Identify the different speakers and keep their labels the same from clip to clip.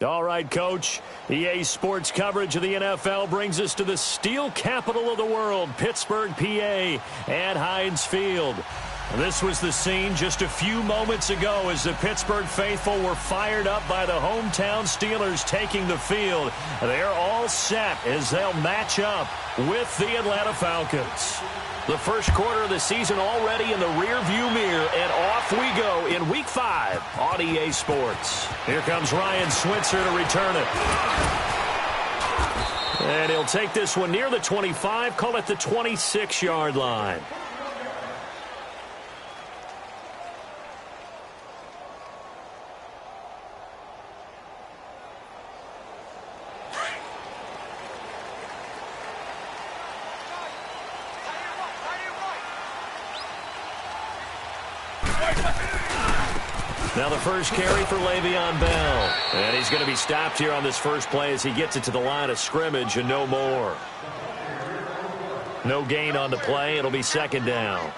Speaker 1: All right, Coach. EA Sports coverage of the NFL brings us to the steel capital of the world, Pittsburgh, PA, at Heinz Field. This was the scene just a few moments ago as the Pittsburgh faithful were fired up by the hometown Steelers taking the field. They're all set as they'll match up with the Atlanta Falcons. The first quarter of the season already in the rearview mirror, and off we go in Week 5 on EA Sports. Here comes Ryan Switzer to return it. And he'll take this one near the 25, call it the 26-yard line. Now the first carry for Le'Veon Bell. And he's going to be stopped here on this first play as he gets it to the line of scrimmage and no more. No gain on the play. It'll be second down.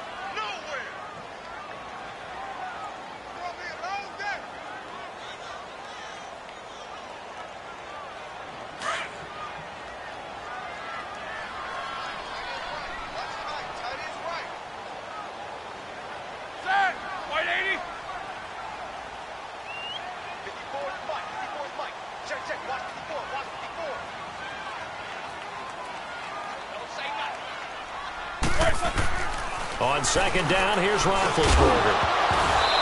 Speaker 1: On second down, here's Roethlisberger.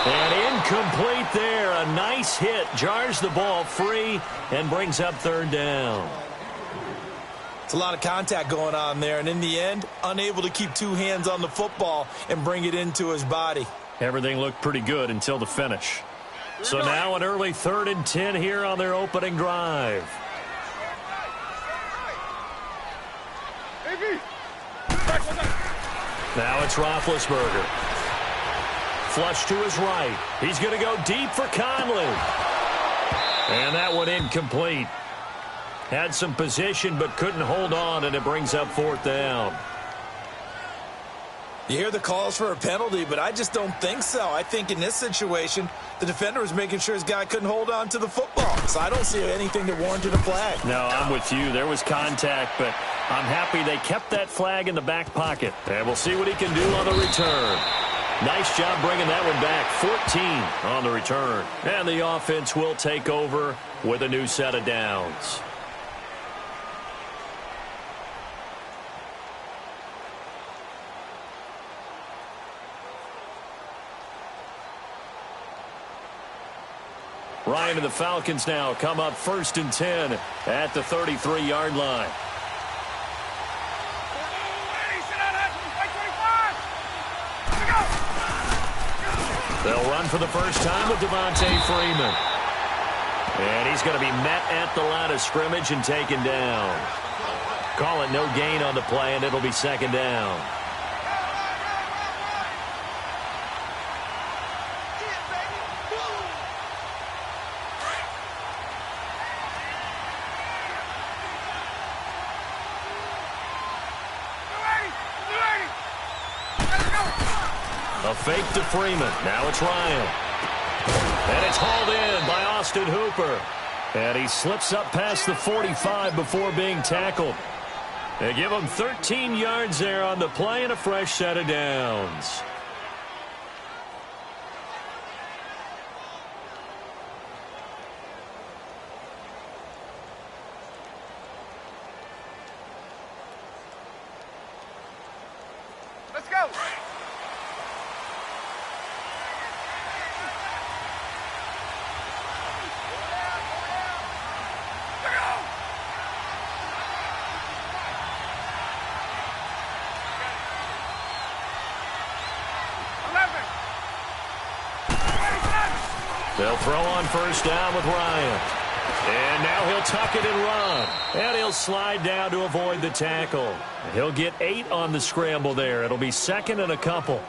Speaker 1: And incomplete there. A nice hit. Jars the ball free and brings up third down.
Speaker 2: It's a lot of contact going on there. And in the end, unable to keep two hands on the football and bring it into his body.
Speaker 1: Everything looked pretty good until the finish. So now an early 3rd and 10 here on their opening drive. Now it's Roethlisberger. Flush to his right. He's going to go deep for Conley. And that one incomplete. Had some position but couldn't hold on, and it brings up 4th down.
Speaker 2: You hear the calls for a penalty, but I just don't think so. I think in this situation, the defender was making sure his guy couldn't hold on to the football. So I don't see anything that warranted a flag.
Speaker 1: No, I'm with you. There was contact, but I'm happy they kept that flag in the back pocket. And we'll see what he can do on the return. Nice job bringing that one back. 14 on the return. And the offense will take over with a new set of downs. Ryan and the Falcons now come up 1st and 10 at the 33-yard line. They'll run for the first time with Devontae Freeman. And he's going to be met at the line of scrimmage and taken down. Call it no gain on the play, and it'll be second down. A fake to Freeman. Now it's Ryan. And it's hauled in by Austin Hooper. And he slips up past the 45 before being tackled. They give him 13 yards there on the play and a fresh set of downs.
Speaker 3: Let's go.
Speaker 1: They'll throw on first down with Ryan. And now he'll tuck it and run. And he'll slide down to avoid the tackle. He'll get 8 on the scramble there. It'll be 2nd and a couple.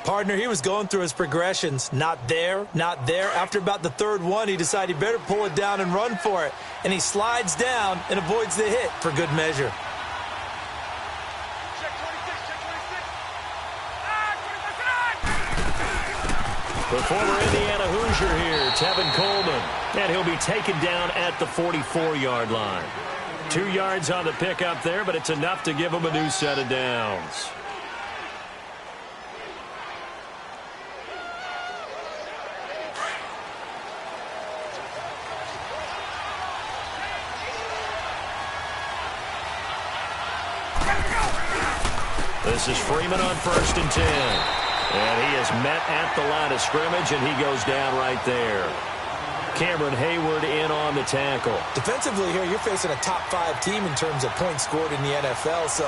Speaker 2: Partner, he was going through his progressions. Not there, not there. After about the 3rd one, he decided he better pull it down and run for it. And he slides down and avoids the hit for good measure.
Speaker 1: The former Indiana Hoosier here, Tevin Coleman. And he'll be taken down at the 44-yard line. 2 yards on the pickup there, but it's enough to give him a new set of downs. This is Freeman on 1st and 10. And he is met at the line of scrimmage, and he goes down right there. Cameron Hayward in on the tackle.
Speaker 2: Defensively here, you're facing a top-5 team in terms of points scored in the NFL. So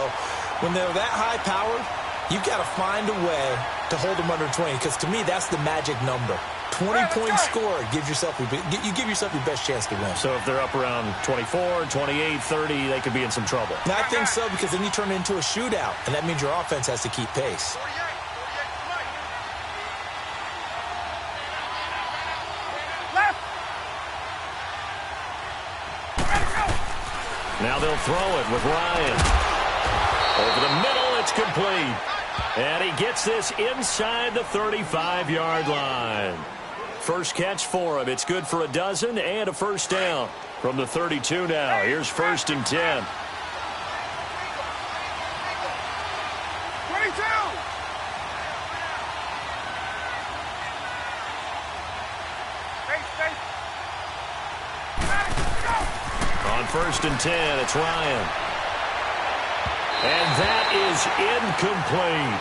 Speaker 2: when they're that high-powered, you've got to find a way to hold them under 20. Because to me, that's the magic number. 20 points scored gives yourself you give yourself your best chance to win.
Speaker 1: So if they're up around 24, 28, 30, they could be in some trouble.
Speaker 2: And I think so, because then you turn it into a shootout, and that means your offense has to keep pace.
Speaker 1: Now they'll throw it with Ryan. Over the middle, it's complete. And he gets this inside the 35-yard line. First catch for him. It's good for a dozen and a first down from the 32 now. Here's 1st and 10.
Speaker 3: 22.
Speaker 1: On 1st and 10, it's Ryan. And that is incomplete.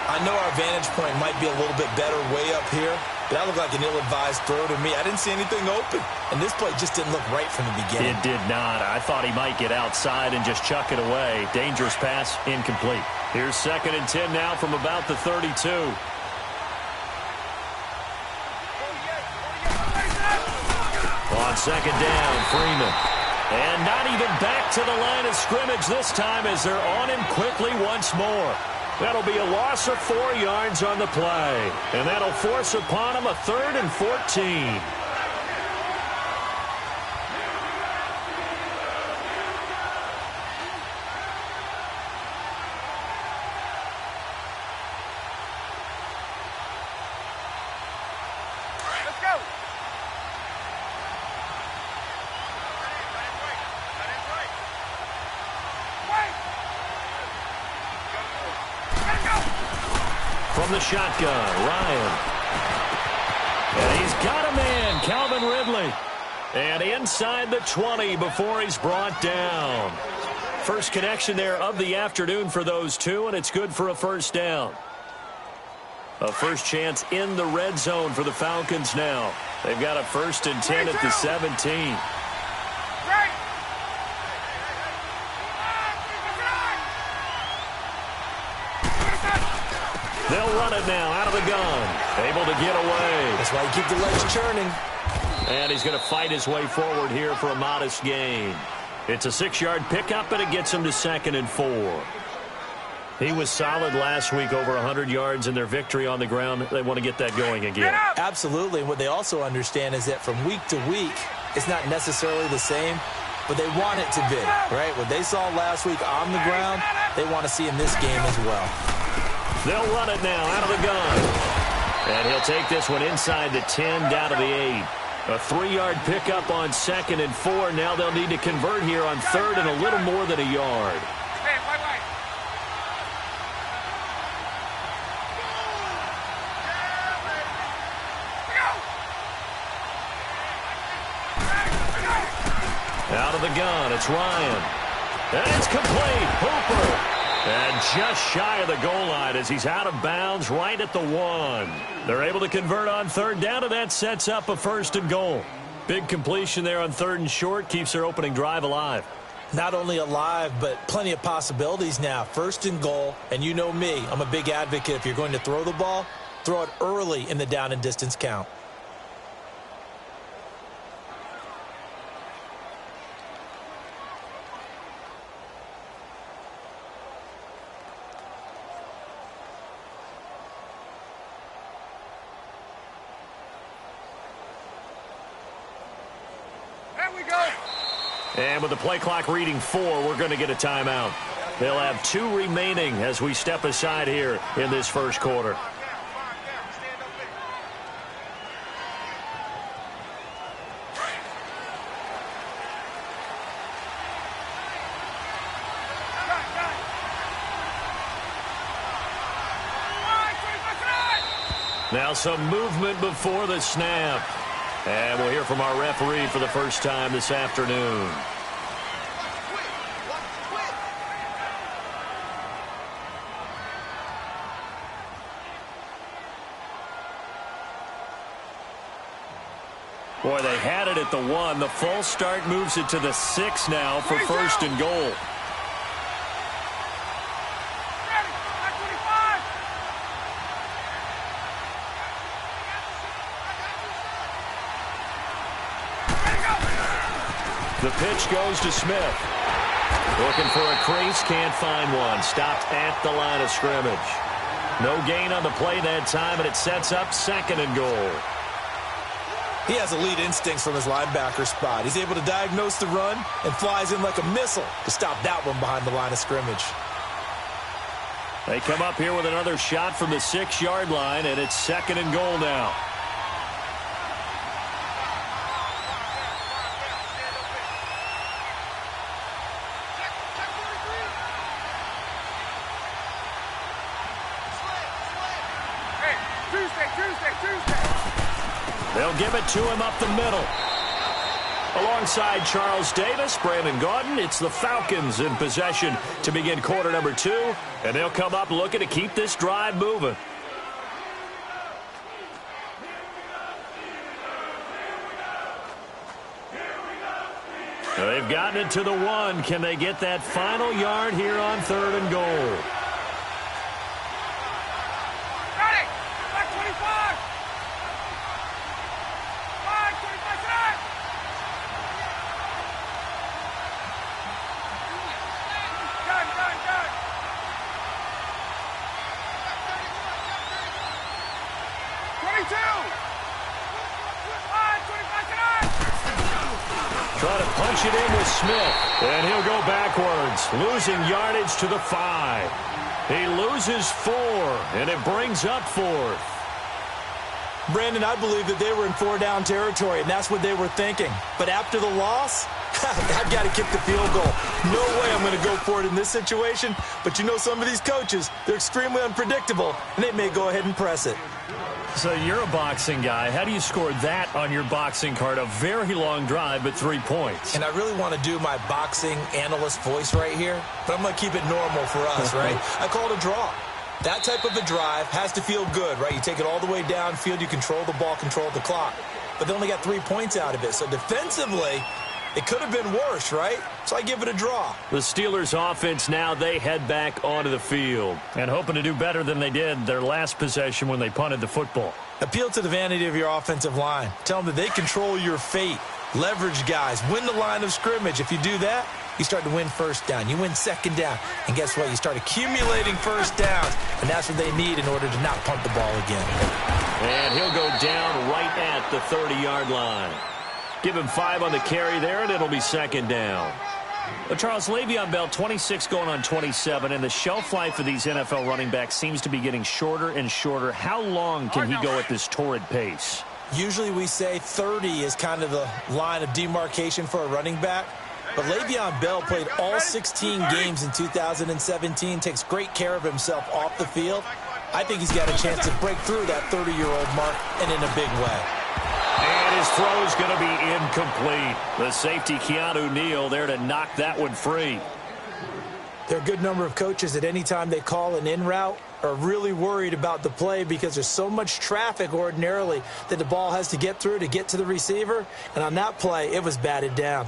Speaker 2: I know our vantage point might be a little bit better way up here, but that looked like an ill-advised throw to me. I didn't see anything open, and this play just didn't look right from the beginning.
Speaker 1: It did not. I thought he might get outside and just chuck it away. Dangerous pass, incomplete. Here's 2nd and 10 now from about the 32. On 2nd down, Freeman. And not even back to the line of scrimmage this time as they're on him quickly once more. That'll be a loss of 4 yards on the play. And that'll force upon him a 3rd and 14. From the shotgun, Ryan. And he's got a man, Calvin Ridley. And inside the 20 before he's brought down. First connection there of the afternoon for those two, and it's good for a first down. A first chance in the red zone for the Falcons now. They've got a 1st and 10 at the 17. They'll run it now out of the gun. Able to get away.
Speaker 2: That's why you keep the legs churning.
Speaker 1: And he's going to fight his way forward here for a modest gain. It's a 6-yard pickup, and it gets him to 2nd and 4. He was solid last week, over 100 yards in their victory on the ground. They want to get that going again.
Speaker 2: Absolutely. What they also understand is that from week to week, it's not necessarily the same, but they want it to be, right? What they saw last week on the ground, they want to see in this game as well.
Speaker 1: They'll run it now out of the gun. And he'll take this one inside the 10, down to the 8. A 3-yard pickup on 2nd and 4. Now they'll need to convert here on 3rd and a little more than a yard. Out of the gun, it's Ryan. And it's complete. Hooper. And just shy of the goal line as he's out of bounds right at the 1. They're able to convert on 3rd down, and that sets up a 1st and goal. Big completion there on 3rd and short keeps their opening drive alive.
Speaker 2: Not only alive, but plenty of possibilities now. 1st and goal, and you know me, I'm a big advocate. If you're going to throw the ball, throw it early in the down and distance count.
Speaker 1: And with the play clock reading 4, we're going to get a timeout. They'll have 2 remaining as we step aside here in this first quarter. Now some movement before the snap. And we'll hear from our referee for the first time this afternoon. Boy, they had it at the 1. The false start moves it to the 6 now for first and goal. The pitch goes to Smith. Looking for a crease, can't find one. Stopped at the line of scrimmage. No gain on the play that time, and it sets up second and goal.
Speaker 2: He has elite instincts from his linebacker spot. He's able to diagnose the run and flies in like a missile to stop that one behind the line of scrimmage.
Speaker 1: They come up here with another shot from the 6-yard line, and it's second and goal now. They'll give it to him up the middle. Alongside Charles Davis, Brandon Gaudin, it's the Falcons in possession to begin quarter number 2. And they'll come up looking to keep this drive moving. They've gotten it to the 1. Can they get that final yard here on third and goal? Trying to punch it in with Smith, and he'll go backwards, losing yardage to the 5. He loses 4, and it brings up 4th.
Speaker 2: Brandon, I believe that they were in 4-down territory, and that's what they were thinking. But after the loss, I've got to kick the field goal. No way I'm going to go for it in this situation. But you know some of these coaches, they're extremely unpredictable, and they may go ahead and press it.
Speaker 1: So you're a boxing guy. How do you score that on your boxing card? A very long drive, but 3 points.
Speaker 2: And I really want to do my boxing analyst voice right here, but I'm going to keep it normal for us, right? I call it a draw. That type of a drive has to feel good, right? You take it all the way downfield, you control the ball, control the clock. But they only got 3 points out of it. So defensively, it could have been worse, right? So I give it a draw.
Speaker 1: The Steelers' offense now, they head back onto the field and hoping to do better than they did their last possession when they punted the football.
Speaker 2: Appeal to the vanity of your offensive line. Tell them that they control your fate. Leverage guys. Win the line of scrimmage. If you do that, you start to win first down. You win second down. And guess what? You start accumulating first downs. And that's what they need in order to not punt the ball again.
Speaker 1: And he'll go down right at the 30-yard line. Give him 5 on the carry there, and it'll be second down. But Charles, Le'Veon Bell, 26 going on 27, and the shelf life for these NFL running backs seems to be getting shorter and shorter. How long can he go at this torrid pace?
Speaker 2: Usually we say 30 is kind of the line of demarcation for a running back. But Le'Veon Bell played all 16 games in 2017, takes great care of himself off the field. I think he's got a chance to break through that 30-year-old mark, and in a big way.
Speaker 1: And his throw is going to be incomplete. The safety, Keanu Neal, there to knock that one free.
Speaker 2: There are a good number of coaches at any time they call an in route are really worried about the play because there's so much traffic ordinarily that the ball has to get through to get to the receiver. And on that play, it was batted down.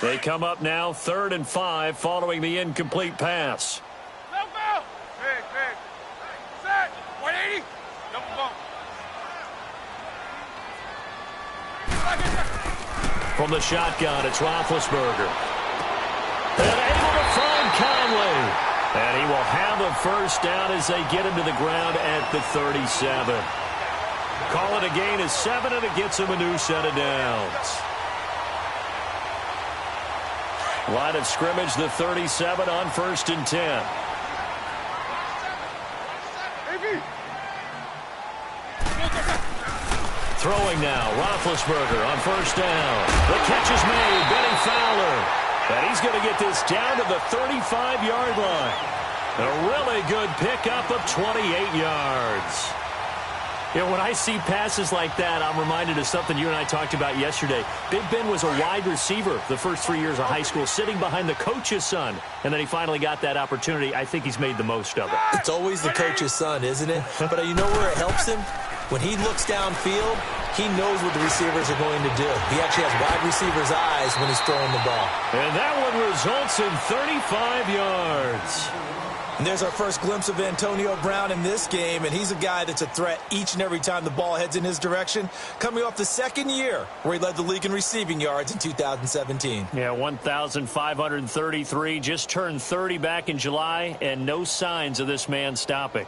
Speaker 1: They come up now 3rd and 5 following the incomplete pass.
Speaker 3: Go, go! Big. Set! 180! Double bump.
Speaker 1: From the shotgun, it's Roethlisberger. And able to find Conley. And he will have a first down as they get him to the ground at the 37. Call it a gain of 7, and it gets him a new set of downs. Line of scrimmage, the 37 on 1st and 10. Throwing now, Roethlisberger on first down. The catch is made, Benny Fowler. And he's going to get this down to the 35-yard line. A really good pickup of 28 yards. You know, when I see passes like that, I'm reminded of something you and I talked about yesterday. Big Ben was a wide receiver the first 3 years of high school, sitting behind the coach's son. And then he finally got that opportunity. I think he's made the most of it.
Speaker 2: It's always the coach's son, isn't it? But you know where it helps him? When he looks downfield, he knows what the receivers are going to do. He actually has wide receivers' eyes when he's throwing the ball.
Speaker 1: And that one results in 35 yards.
Speaker 2: And there's our first glimpse of Antonio Brown in this game, and he's a guy that's a threat each and every time the ball heads in his direction, coming off the second year where he led the league in receiving yards in 2017.
Speaker 1: Yeah, 1,533, just turned 30 back in July, and no signs of this man stopping.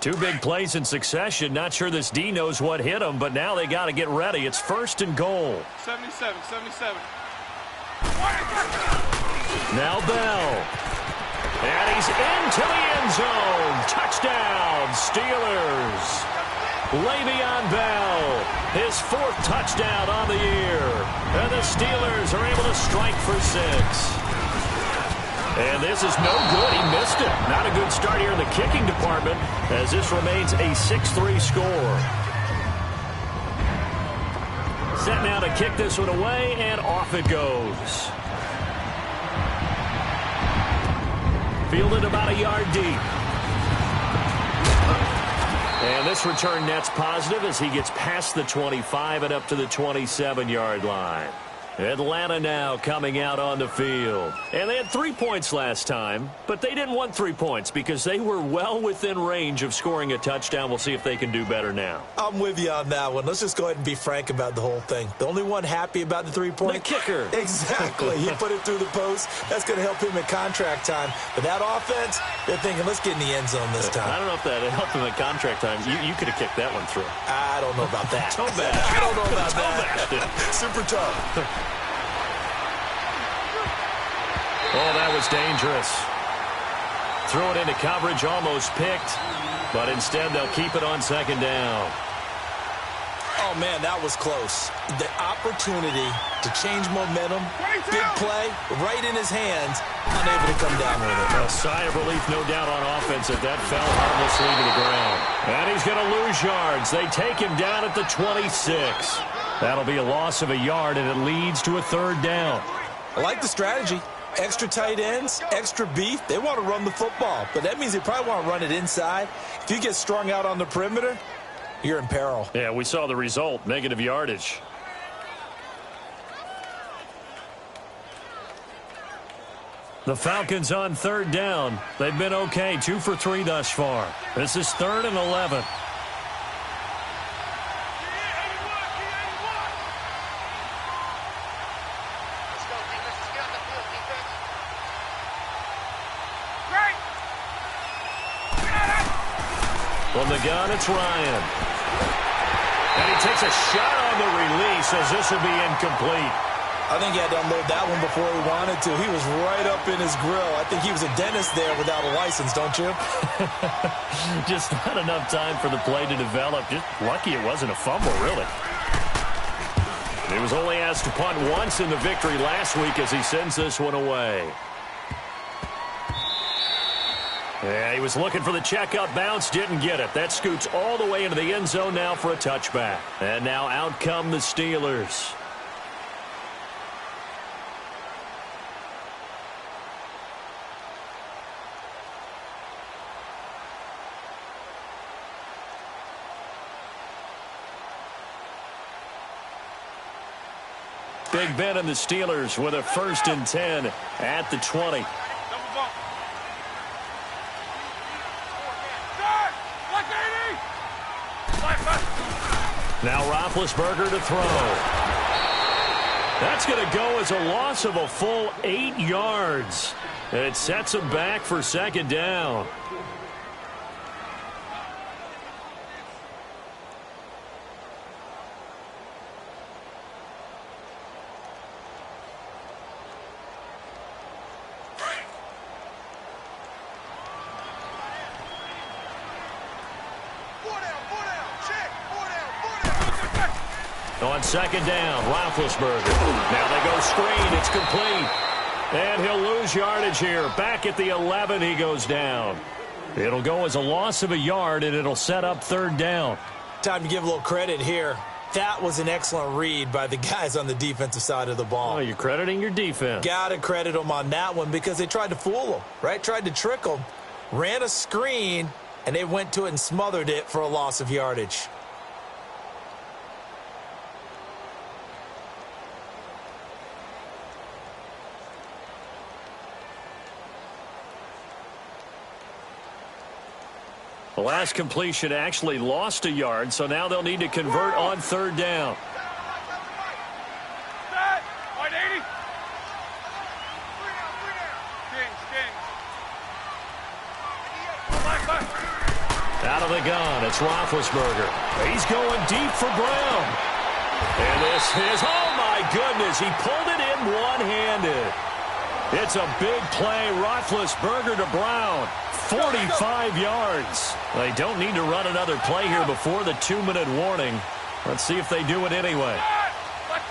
Speaker 1: Two big plays in succession. Not sure this D knows what hit him, but now they got to get ready. It's first and goal.
Speaker 3: 77.
Speaker 1: Now Bell. And he's into the end zone. Touchdown, Steelers. Le'Veon Bell, his fourth touchdown on the year. And the Steelers are able to strike for 6. And this is no good. He missed it. Not a good start here in the kicking department as this remains a 6-3 score. Set now to kick this one away, and off it goes. Fielded about a yard deep. And this return net's positive as he gets past the 25 and up to the 27-yard line. Atlanta now coming out on the field. And they had 3 points last time, but they didn't want 3 points because they were well within range of scoring a touchdown. We'll see if they can do better now.
Speaker 2: I'm with you on that one. Let's just go ahead and be frank about the whole thing. The only one happy about the 3-point?
Speaker 1: The kicker.
Speaker 2: Exactly. He put it through the post. That's going to help him at contract time. But that offense, they're thinking, let's get in the end zone this time.
Speaker 1: I don't know if that helped him at contract time. You could have kicked that one through.
Speaker 2: I don't know about that.
Speaker 1: Toe bash.
Speaker 2: I don't know about that. Super tough.
Speaker 1: Oh, that was dangerous. Threw it into coverage, almost picked, but instead they'll keep it on second down.
Speaker 2: Oh, man, that was close. The opportunity to change momentum, big play, right in his hands, unable to come down with it.
Speaker 1: A sigh of relief, no doubt, on offense if that fell harmlessly to the ground. And he's going to lose yards. They take him down at the 26. That'll be a loss of a yard, and it leads to a third down.
Speaker 2: I like the strategy. Extra tight ends, extra beef. They want to run the football, but that means they probably want to run it inside. If you get strung out on the perimeter, you're in peril.
Speaker 1: Yeah, we saw the result, negative yardage. The Falcons on third down. They've been okay, 2 for 3 thus far. This is 3rd and 11. From the gun, it's Ryan. And he takes a shot on the release as this will be incomplete.
Speaker 2: I think he had to unload that one before he wanted to. He was right up in his grill. I think he was a dentist there without a license, don't you?
Speaker 1: Just not enough time for the play to develop. Just lucky it wasn't a fumble, really. He was only asked to punt once in the victory last week as he sends this one away. Yeah, he was looking for the checkup bounce, didn't get it. That scoots all the way into the end zone now for a touchback. And now out come the Steelers. Big Ben and the Steelers with a 1st and 10 at the 20. Now Roethlisberger to throw. That's going to go as a loss of a full 8 yards. And it sets him back for second down. On second down, Roethlisberger. Now they go screen. It's complete. And he'll lose yardage here. Back at the 11, he goes down. It'll go as a loss of a yard, and it'll set up third down.
Speaker 2: Time to give a little credit here. That was an excellent read by the guys on the defensive side of the ball.
Speaker 1: Oh, you're crediting your defense.
Speaker 2: Got to credit them on that one because they tried to fool them, right? Tried to trick them. Ran a screen, and they went to it and smothered it for a loss of yardage.
Speaker 1: The last completion actually lost a yard, so now they'll need to convert on third down. Out of the gun, it's Roethlisberger. He's going deep for Brown. And this is, oh my goodness, he pulled it in one-handed. It's a big play, Roethlisberger to Brown. 45 yards. They don't need to run another play here before the 2-minute warning. Let's see if they do it anyway.
Speaker 3: Let's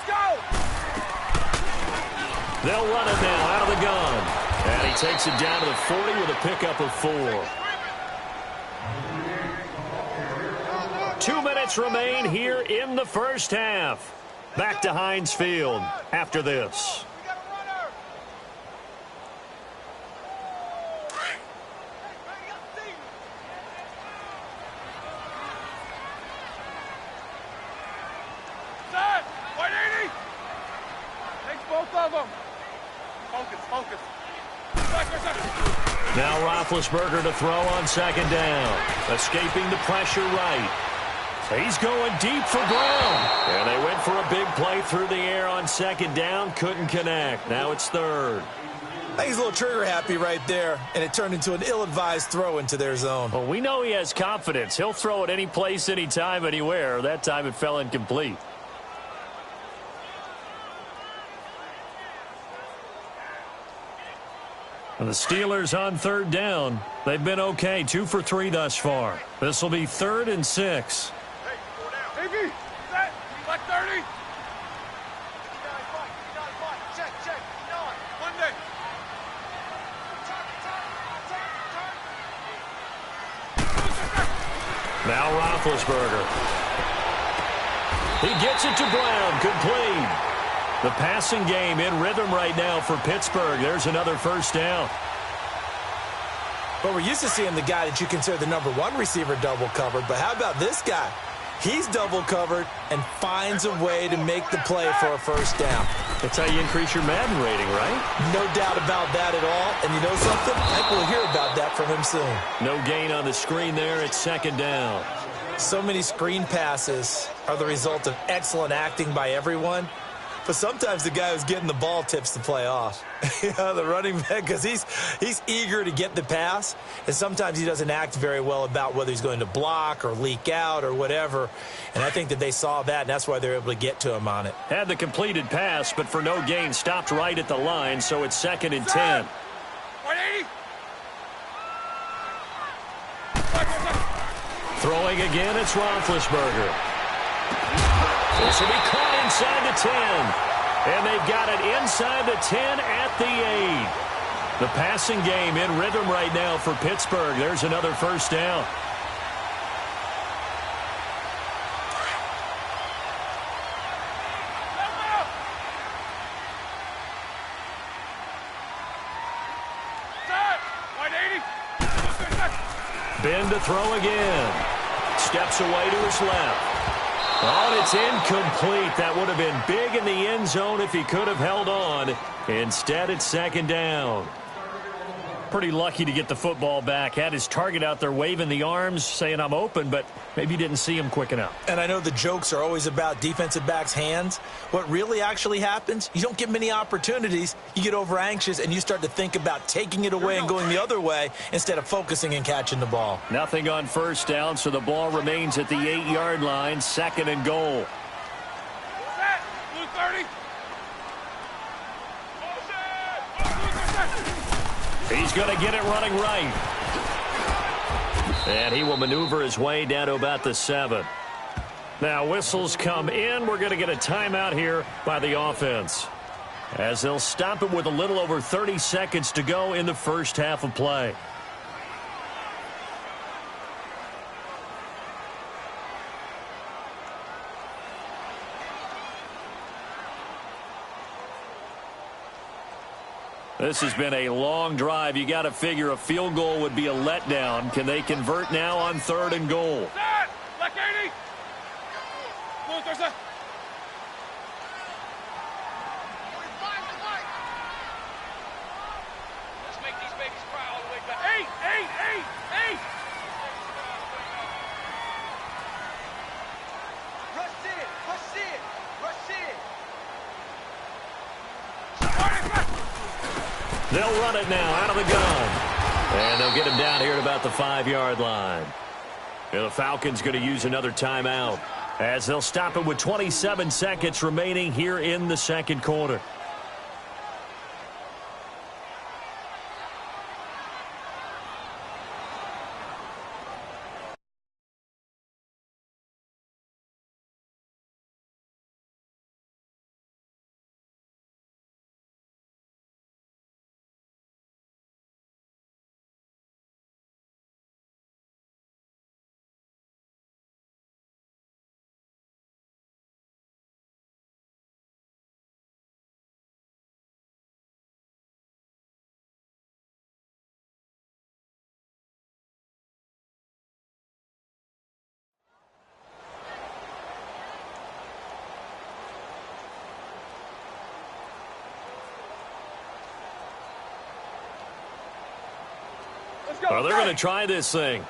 Speaker 3: go.
Speaker 1: They'll run it now out of the gun. And he takes it down to the 40 with a pickup of 4. 2 minutes remain here in the first half. Back to Heinz Field after this.
Speaker 3: Set. 180. Takes both of them. Focus.
Speaker 1: Now Roethlisberger to throw on second down. Escaping the pressure right. He's going deep for Brown. And they went for a big play through the air on second down. Couldn't connect. Now it's third.
Speaker 2: I think he's a little trigger happy right there, and it turned into an ill-advised throw into their zone.
Speaker 1: Well, we know he has confidence. He'll throw it any place, anytime, anywhere. That time it fell incomplete. And the Steelers on third down. They've been okay. 2 for 3 thus far. This will be 3rd and 6.
Speaker 3: Davey, set. Black 30. Check. Monday.
Speaker 1: Now Roethlisberger. He gets it to Brown. Complete. The passing game in rhythm right now for Pittsburgh. There's another first down.
Speaker 2: But we're used to seeing the guy that you consider the #1 receiver double covered. But how about this guy? He's double covered and finds a way to make the play for a first down.
Speaker 1: That's how you increase your Madden rating, right?
Speaker 2: No doubt about that at all. And you know something? I think we'll hear about that from him soon.
Speaker 1: No gain on the screen there. It's second down.
Speaker 2: So many screen passes are the result of excellent acting by everyone. But sometimes the guy who's getting the ball tips the play off. The running back, because he's eager to get the pass, and sometimes he doesn't act very well about whether he's going to block or leak out or whatever. And I think that they saw that, and that's why they're able to get to him on it.
Speaker 1: Had the completed pass, but for no gain, stopped right at the line, so it's 2nd and 10.
Speaker 3: 180.
Speaker 1: Throwing again, it's Roethlisberger. This will be caught inside the 10. And they've got it inside the 10 at the 8. The passing game in rhythm right now for Pittsburgh. There's another first down. Ben to throw again. Steps away to his left. Oh, and it's incomplete. That would have been big in the end zone if he could have held on. Instead, it's second down. Pretty lucky to get the football back. Had his target out there waving the arms, saying I'm open, but maybe didn't see him quick enough.
Speaker 2: And I know the jokes are always about defensive backs' hands. What really actually happens, you don't get many opportunities. You get over anxious, and you start to think about taking it away and going the other way instead of focusing and catching the ball.
Speaker 1: Nothing on first down, so the ball remains at the 8-yard line, 2nd and goal.
Speaker 3: Set. Blue 30.
Speaker 1: He's going to get it running right. And he will maneuver his way down to about the 7. Now whistles come in. We're going to get a timeout here by the offense, as they'll stop it with a little over 30 seconds to go in the first half of play. This has been a long drive. You got to figure a field goal would be a letdown. Can they convert now on 3rd and goal?
Speaker 3: Set! Left 80! Move, Thursday! Let's make these babies cry all the way back. 8! Rush in! Rush in! Rush in!
Speaker 1: They'll run it now out of the gun. And they'll get him down here at about the 5-yard line. And the Falcons going to use another timeout, as they'll stop it with 27 seconds remaining here in the second quarter. Well, they're going to try this thing.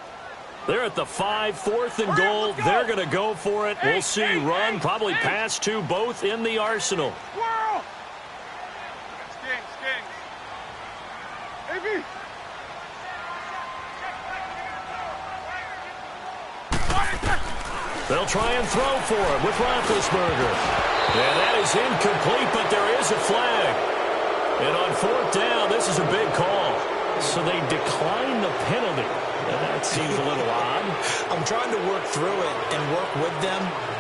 Speaker 1: They're at the 5, 4th and goal. They're going to go for it. We'll see run, probably pass to both in the arsenal.
Speaker 3: Whirl! Sting. AB!
Speaker 1: They'll try and throw for it with Roethlisberger. And that is incomplete, but there is a flag. And on 4th down, this is a big call. So they decline the penalty. That seems a little odd.
Speaker 2: I'm trying to work through it and work with them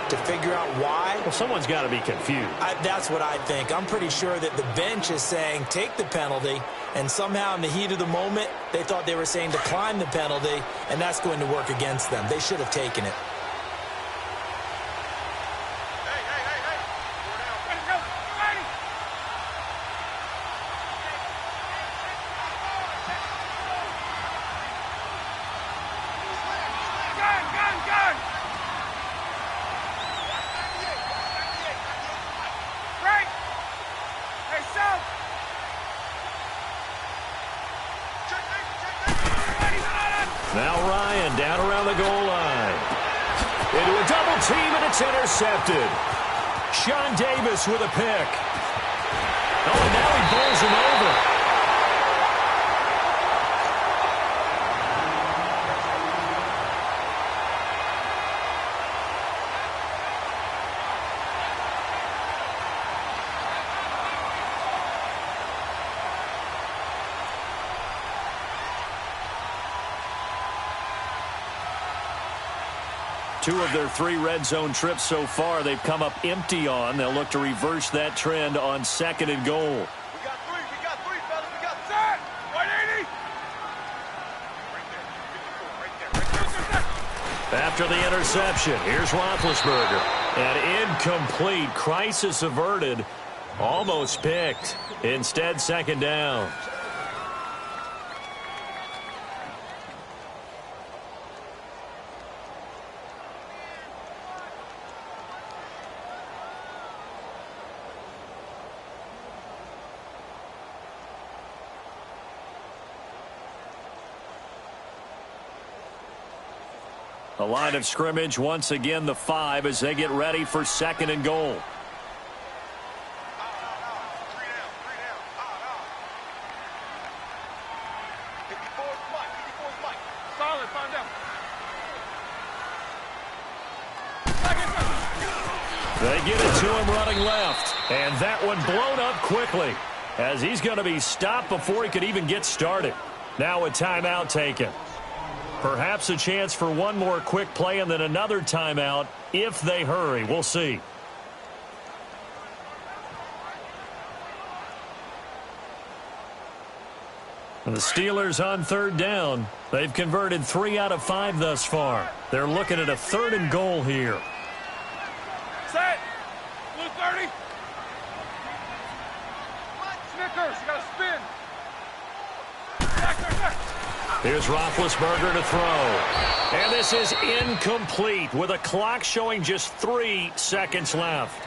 Speaker 2: to figure out why.
Speaker 1: Well, someone's got to be confused.
Speaker 2: That's what I think. I'm pretty sure that the bench is saying take the penalty, and somehow in the heat of the moment, they thought they were saying decline the penalty, and that's going to work against them. They should have taken it.
Speaker 1: Now Ryan down around the goal line. Into a double team, and it's intercepted. Sean Davis with a pick. Oh, and now he bowls him over. Two of their 3 red zone trips so far, they've come up empty on. They'll look to reverse that trend on 2nd and goal.
Speaker 3: We got 3, fellas. We got set. 180. Right there.
Speaker 1: After the interception, here's Roethlisberger. An incomplete, crisis averted, almost picked. Instead, 2nd down. The line of scrimmage, once again, the 5 as they get ready for 2nd and goal.
Speaker 3: 3 down. 54's Mike. Solid, find out.
Speaker 1: They get it to him running left. And that one blown up quickly, as he's going to be stopped before he could even get started. Now a timeout taken. Perhaps a chance for one more quick play and then another timeout if they hurry. We'll see. And the Steelers on third down. They've converted 3 out of 5 thus far. They're looking at a 3rd and goal here.
Speaker 3: Set. Blue 30. Snickers, you got to spin. Back.
Speaker 1: Here's Roethlisberger to throw. And this is incomplete with a clock showing just 3 seconds left.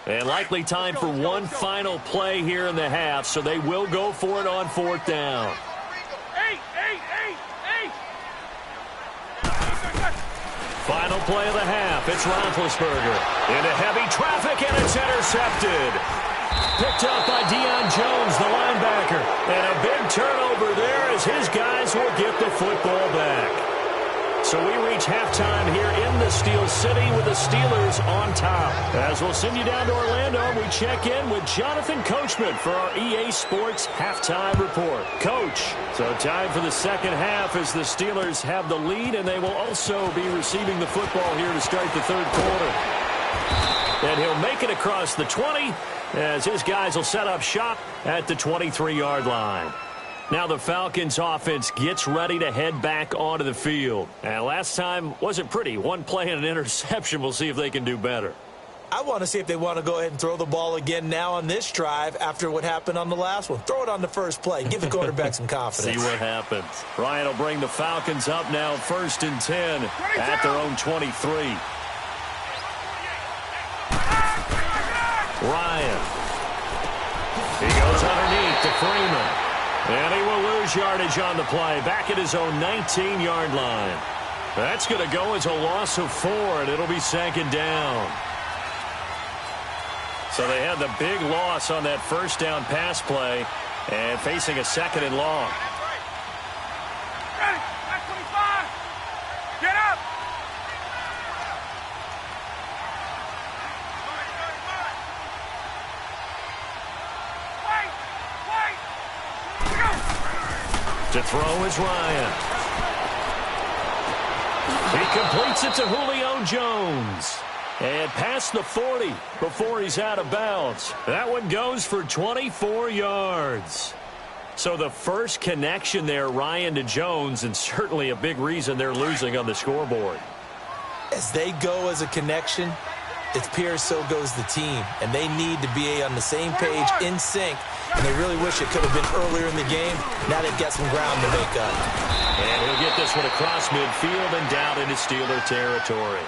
Speaker 1: And likely time for one final play here in the half, so they will go for it on 4th down.
Speaker 3: 8.
Speaker 1: Final play of the half. It's Roethlisberger into heavy traffic, and it's intercepted. Picked up by Deion Jones, the linebacker. And a big turnover there as his guys will get the football back. So we reach halftime here in the Steel City with the Steelers on top. As we'll send you down to Orlando, we check in with Jonathan Coachman for our EA Sports Halftime Report. Coach, so time for the second half as the Steelers have the lead, and they will also be receiving the football here to start the 3rd quarter. And he'll make it across the 20 as his guys will set up shop at the 23-yard line. Now the Falcons offense gets ready to head back onto the field. And last time wasn't pretty. One play and an interception. We'll see if they can do better.
Speaker 2: I want to see if they want to go ahead and throw the ball again now on this drive after what happened on the last one. Throw it on the first play. Give the quarterback some confidence.
Speaker 1: See what happens. Ryan will bring the Falcons up now 1st and 10 at their own 23. Ryan. He goes underneath to Freeman. And he will lose yardage on the play, back at his own 19-yard line. That's going to go as a loss of 4, and it'll be 2nd down. So they had the big loss on that 1st down pass play, and facing a 2nd and long.
Speaker 3: Ready. Back 25. Get up.
Speaker 1: To throw is Ryan. He completes it to Julio Jones. And past the 40 before he's out of bounds. That one goes for 24 yards. So the first connection there, Ryan to Jones, and certainly a big reason they're losing on the scoreboard.
Speaker 2: As they go as a connection, it's Pierce, so goes the team. And they need to be on the same page, in sync. And they really wish it could have been earlier in the game. Now they've got some ground to make up.
Speaker 1: And he'll get this one across midfield and down into Steeler territory.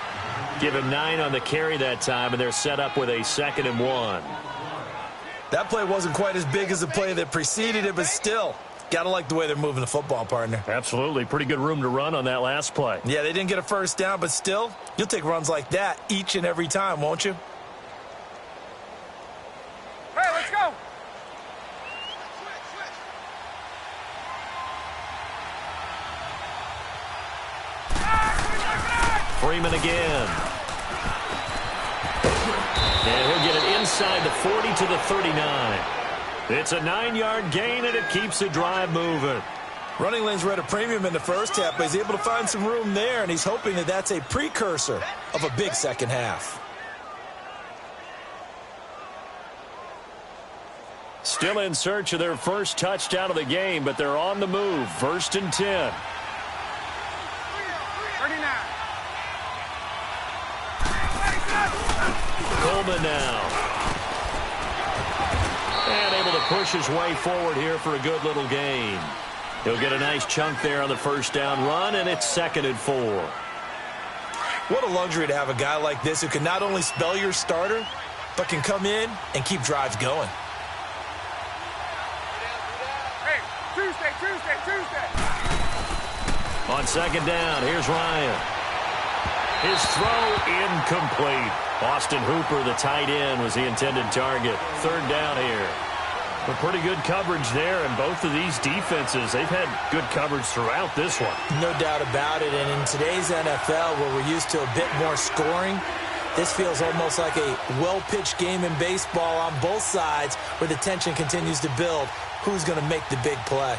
Speaker 1: Give him 9 on the carry that time, and they're set up with a 2nd and 1.
Speaker 2: That play wasn't quite as big as the play that preceded it, but still, got to like the way they're moving the football, partner.
Speaker 1: Absolutely. Pretty good room to run on that last play.
Speaker 2: Yeah, they didn't get a 1st down, but still, you'll take runs like that each and every time, won't you?
Speaker 3: Hey, let's go.
Speaker 1: Freeman again. And he'll get it inside the 40 to the 39. It's a 9-yard gain, and it keeps the drive moving.
Speaker 2: Running lanes were at a premium in the first half, but he's able to find some room there, and he's hoping that that's a precursor of a big second half.
Speaker 1: Still in search of their first touchdown of the game, but they're on the move. 1st and 10.
Speaker 3: 39.
Speaker 1: Coleman now. And able to push his way forward here for a good little gain. He'll get a nice chunk there on the 1st down run, and it's 2nd and 4.
Speaker 2: What a luxury to have a guy like this who can not only spell your starter, but can come in and keep drives going.
Speaker 3: Tuesday.
Speaker 1: On second down, here's Ryan. His throw incomplete. Austin Hooper, the tight end, was the intended target. Third down here. But pretty good coverage there, and both of these defenses, they've had good coverage throughout this one.
Speaker 2: No doubt about it, and in today's NFL, where we're used to a bit more scoring, this feels almost like a well-pitched game in baseball on both sides, where the tension continues to build. Who's going to make the big play?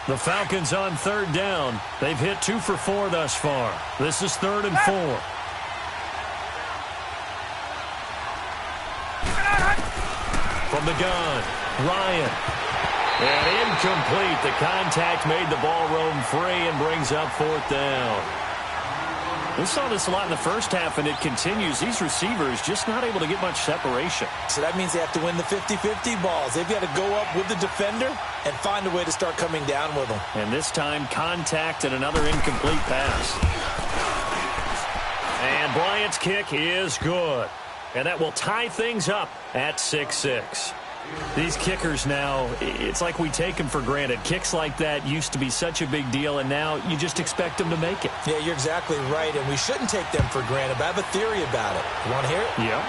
Speaker 1: The Falcons on third down. They've hit 2 for 4 thus far. This is 3rd and 4. From the gun, Ryan. And incomplete. The contact made the ball roam free and brings up 4th down. We saw this a lot in the first half, and it continues. These receivers just not able to get much separation.
Speaker 2: So that means they have to win the 50-50 balls. They've got to go up with the defender and find a way to start coming down with them.
Speaker 1: And this time, contact and another incomplete pass. And Bryant's kick is good. And that will tie things up at 6-6. These kickers now, it's like we take them for granted. Kicks like that used to be such a big deal, and now you just expect them to make it.
Speaker 2: Yeah, you're exactly right, and we shouldn't take them for granted, but I have a theory about it. You want to hear it?
Speaker 1: Yeah.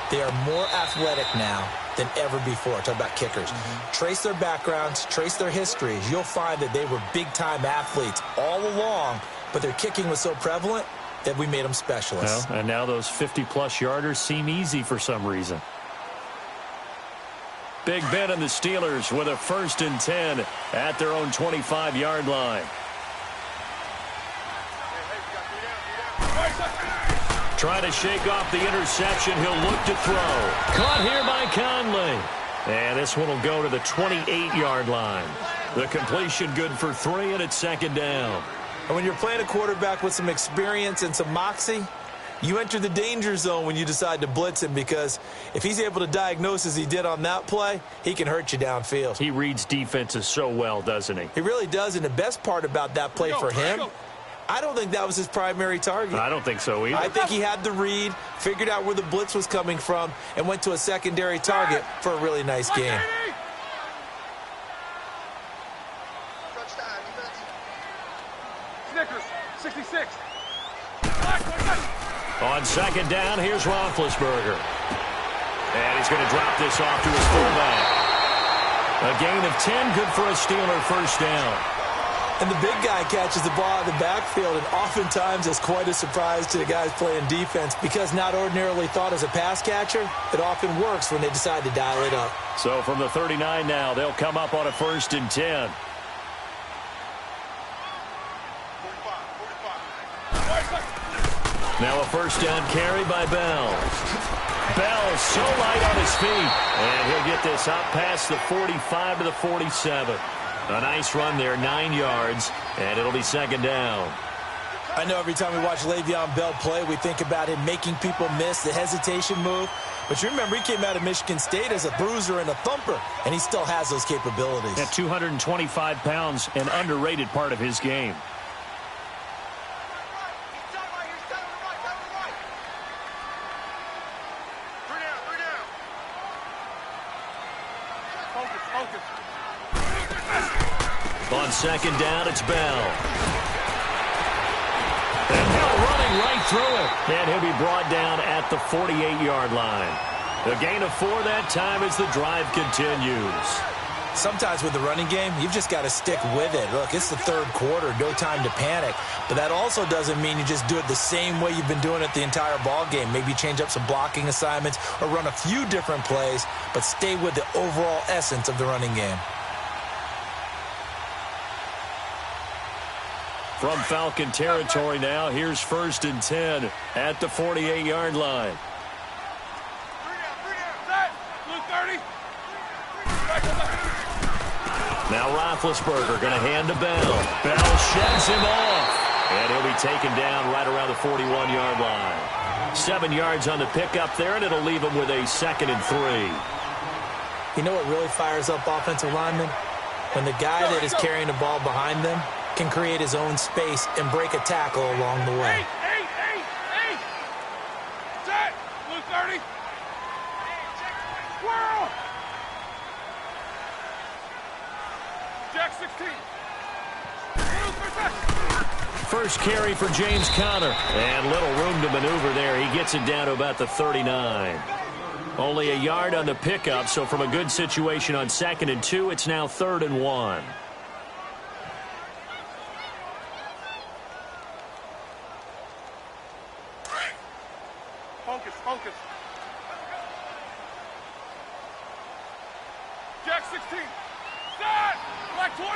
Speaker 2: They are more athletic now than ever before. Talk about kickers. Trace their backgrounds, trace their histories. You'll find that they were big-time athletes all along, but their kicking was so prevalent that we made them specialists.
Speaker 1: Well, and now those 50-plus yarders seem easy for some reason. Big Ben and the Steelers with a 1st and 10 at their own 25-yard line. Trying to shake off the interception. He'll look to throw. Caught here by Conley. And this one will go to the 28-yard line. The completion good for 3, and it's 2nd down.
Speaker 2: And when you're playing a quarterback with some experience and some moxie, you enter the danger zone when you decide to blitz him, because if he's able to diagnose as he did on that play, he can hurt you downfield.
Speaker 1: He reads defenses so well, doesn't he?
Speaker 2: He really does, and the best part about that play for him, I don't think that was his primary target.
Speaker 1: I don't think so either.
Speaker 2: I think he had the read, figured out where the blitz was coming from, and went to a secondary target for a really nice game.
Speaker 3: Snickers, 66.
Speaker 1: On second down, here's Roethlisberger. And he's going to drop this off to his fullback. A gain of 10, good for a Steeler 1st down.
Speaker 2: And the big guy catches the ball out of the backfield, and oftentimes is quite a surprise to the guys playing defense, because not ordinarily thought as a pass catcher, it often works when they decide to dial it up.
Speaker 1: So from the 39 now, they'll come up on a 1st and 10. Now a 1st down carry by Bell. Bell so light on his feet. And he'll get this up past the 45 to the 47. A nice run there, 9 yards, and it'll be 2nd down.
Speaker 2: I know every time we watch Le'Veon Bell play, we think about him making people miss, the hesitation move. But you remember, he came out of Michigan State as a bruiser and a thumper, and he still has those capabilities.
Speaker 1: At 225 pounds, an underrated part of his game. On 2nd down, it's Bell. And Bell running right through it. And he'll be brought down at the 48-yard line. A gain of 4 that time as the drive continues.
Speaker 2: Sometimes with the running game, you've just got to stick with it. Look, it's the 3rd quarter, no time to panic. But that also doesn't mean you just do it the same way you've been doing it the entire ball game. Maybe change up some blocking assignments or run a few different plays, but stay with the overall essence of the running game.
Speaker 1: From Falcon territory now, here's 1st and 10 at the 48-yard line. Now Roethlisberger going to hand to Bell. Bell sheds him off. And he'll be taken down right around the 41-yard line. 7 yards on the pickup there, and it'll leave him with a 2nd and 3.
Speaker 2: You know what really fires up offensive linemen? When the guy that is carrying the ball behind them can create his own space and break a tackle along the way.
Speaker 3: 16.
Speaker 1: First carry for James Conner. And little room to maneuver there. He gets it down to about the 39. Only a yard on the pickup, so from a good situation on 2nd and 2, it's now 3rd and 1.
Speaker 3: Focus, focus. Jack 16. Set. Black 20.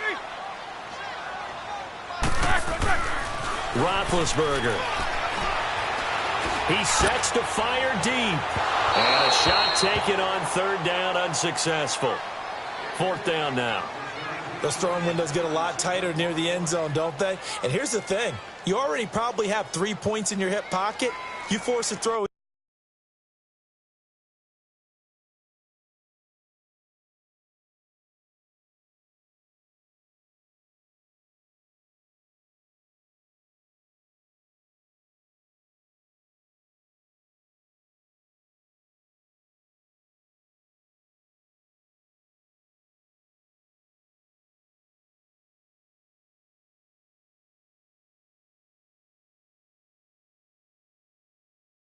Speaker 1: Roethlisberger. He sets to fire deep. And a shot taken on 3rd down, unsuccessful. 4th down now.
Speaker 2: Those throwing windows get a lot tighter near the end zone, don't they? And here's the thing. You already probably have 3 points in your hip pocket. You force a throw.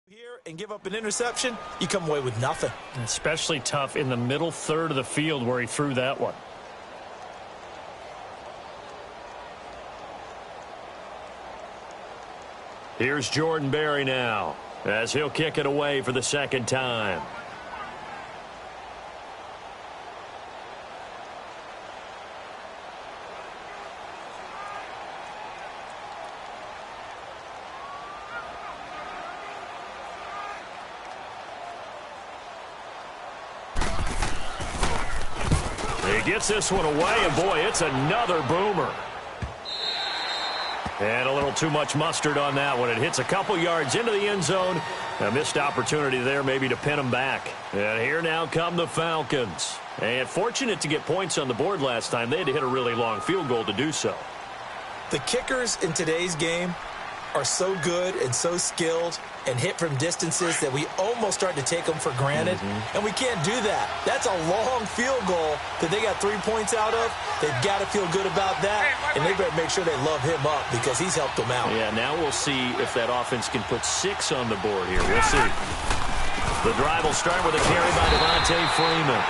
Speaker 2: Here and give up an interception, you come away with nothing.
Speaker 1: Especially tough in the middle third of the field where he threw that one. Here's Jordan Berry now as he'll kick it away for the 2nd time. He gets this one away, and boy, it's another boomer. And a little too much mustard on that one. It hits a couple yards into the end zone. A missed opportunity there maybe to pin them back. And here now come the Falcons. And fortunate to get points on the board last time. They had to hit a really long field goal to do so.
Speaker 2: The kickers in today's game are so good and so skilled and hit from distances that we almost start to take them for granted. And we can't do that. That's a long field goal that they got 3 points out of. They've got to feel good about that, and they better make sure they love him up because he's helped them out.
Speaker 1: Yeah, now we'll see if that offense can put 6 on the board here. We'll see. The drive will start with a carry by Devontae Freeman.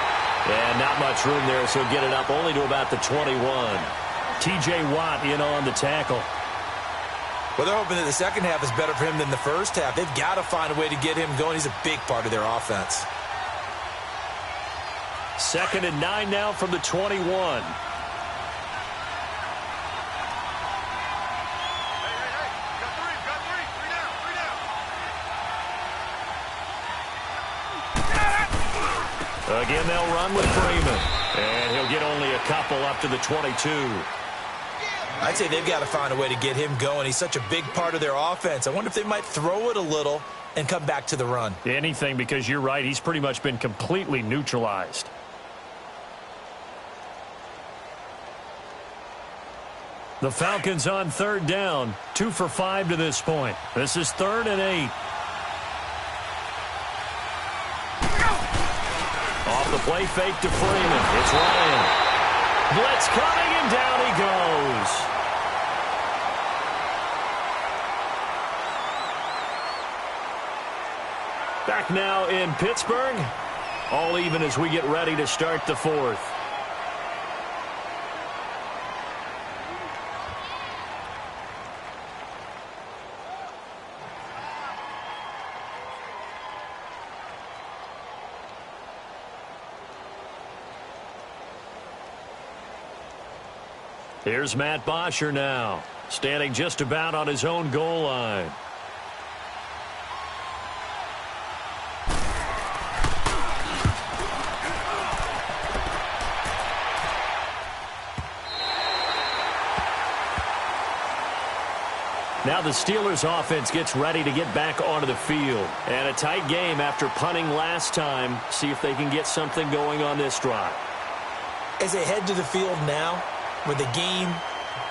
Speaker 1: And not much room there, so he'll get it up only to about the 21. T.J. Watt in on the tackle.
Speaker 2: Well, they're hoping that the second half is better for him than the first half. They've got to find a way to get him going. He's a big part of their offense.
Speaker 1: 2nd and 9 now from the 21. Again, they'll run with Freeman. And he'll get only a couple up to the 22.
Speaker 2: I'd say they've got to find a way to get him going. He's such a big part of their offense. I wonder if they might throw it a little and come back to the run.
Speaker 1: Anything, because you're right. He's pretty much been completely neutralized. The Falcons on 3rd down. 2 for 5 to this point. This is 3rd and 8. Off the play fake to Freeman. It's Ryan. Blitz coming, and down he goes. Back now in Pittsburgh. All even as we get ready to start the 4th. Here's Matt Bosher now, standing just about on his own goal line. Now the Steelers offense gets ready to get back onto the field. And a tight game after punting last time. See if they can get something going on this drive.
Speaker 2: As they head to the field now, with the game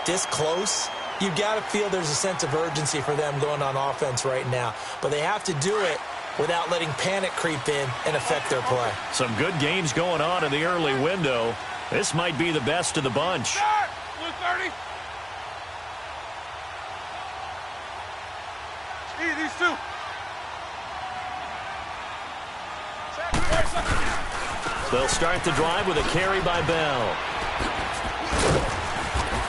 Speaker 2: this close, you've got to feel there's a sense of urgency for them going on offense right now. But they have to do it without letting panic creep in and affect their play.
Speaker 1: Some good games going on in the early window. This might be the best of the bunch.
Speaker 3: these two.
Speaker 1: They'll start the drive with a carry by Bell.